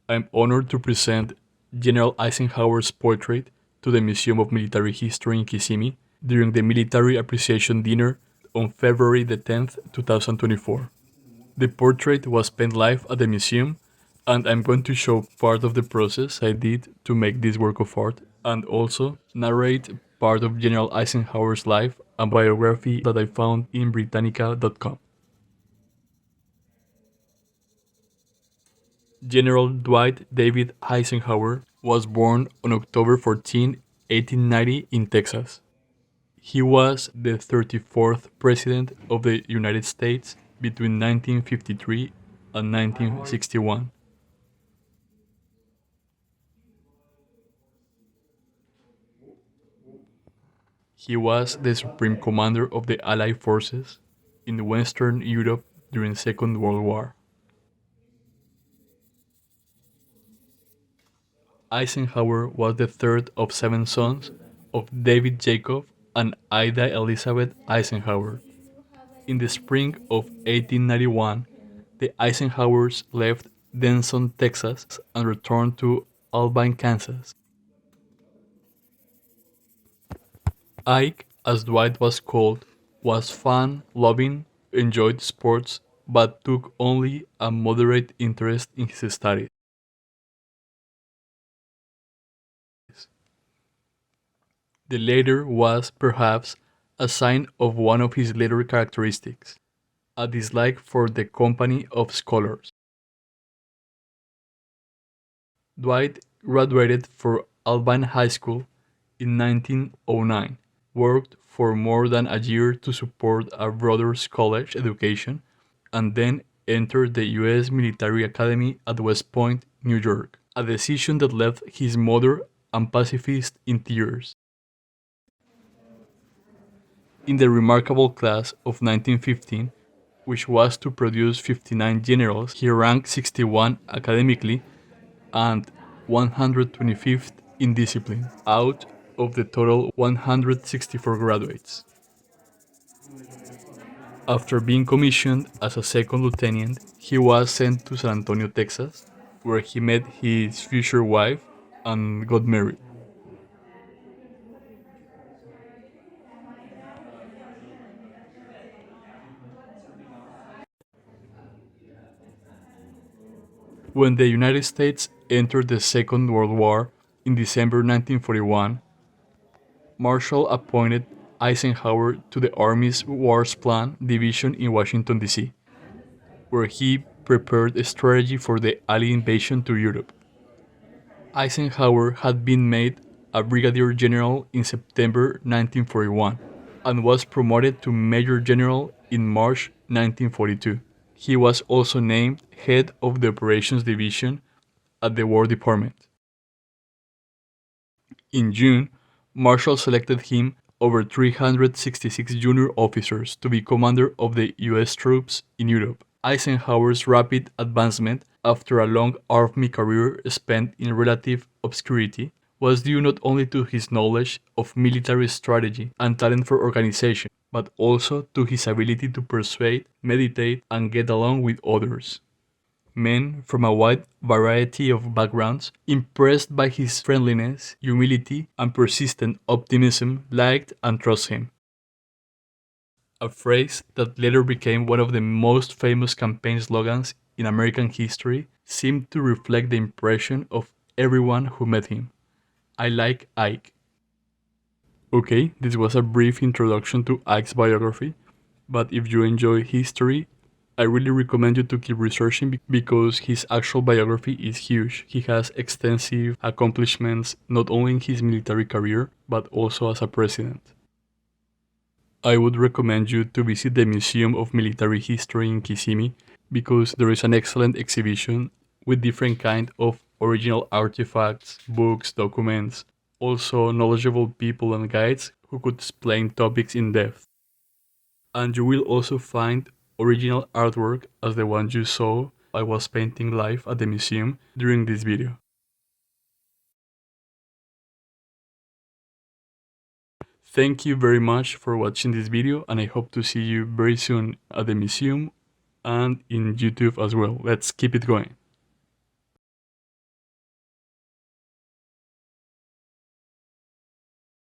I'm honored to present General Eisenhower's portrait to the Museum of Military History in Kissimmee during the Military Appreciation Dinner on February the 10th, 2024. The portrait was painted live at the museum, and I'm going to show part of the process I did to make this work of art and also narrate part of General Eisenhower's life and biography that I found in Britannica.com. General Dwight David Eisenhower was born on October 14, 1890 in Texas. He was the 34th President of the United States between 1953 and 1961. He was the Supreme Commander of the Allied forces in Western Europe during the Second World War. Eisenhower was the third of seven sons of David Jacob and Ida Elizabeth Eisenhower. In the spring of 1891, the Eisenhowers left Denton, Texas, and returned to Albany, Kansas. Ike, as Dwight was called, was fun loving, enjoyed sports, but took only a moderate interest in his studies. The latter was, perhaps, a sign of one of his later characteristics, a dislike for the company of scholars. Dwight graduated from Albany High School in 1909, worked for more than a year to support a brother's college education, and then entered the U.S. Military Academy at West Point, New York, a decision that left his mother and pacifist in tears. In the remarkable class of 1915, which was to produce 59 generals, he ranked 61 academically and 125th in discipline, out of the total 164 graduates. After being commissioned as a second lieutenant, he was sent to San Antonio, Texas, where he met his future wife and got married. When the United States entered the Second World War in December 1941, Marshall appointed Eisenhower to the Army's Wars Plan Division in Washington, D.C., where he prepared a strategy for the Allied invasion to Europe. Eisenhower had been made a brigadier general in September 1941 and was promoted to major general in March 1942. He was also named head of the Operations Division at the War Department. In June, Marshall selected him over 366 junior officers to be commander of the U.S. troops in Europe. Eisenhower's rapid advancement after a long army career spent in relative obscurity was due not only to his knowledge of military strategy and talent for organization, but also to his ability to persuade, meditate, and get along with others. Men from a wide variety of backgrounds, impressed by his friendliness, humility, and persistent optimism, liked and trusted him. A phrase that later became one of the most famous campaign slogans in American history seemed to reflect the impression of everyone who met him. I like Ike. Okay, this was a brief introduction to Ike's biography, but if you enjoy history, I really recommend you to keep researching because his actual biography is huge. He has extensive accomplishments not only in his military career, but also as a president. I would recommend you to visit the Museum of Military History in Kissimmee because there is an excellent exhibition with different kind of original artifacts, books, documents, also knowledgeable people and guides who could explain topics in depth. And you will also find original artwork as the one you saw I was painting live at the museum during this video. Thank you very much for watching this video, and I hope to see you very soon at the museum and in YouTube as well. Let's keep it going.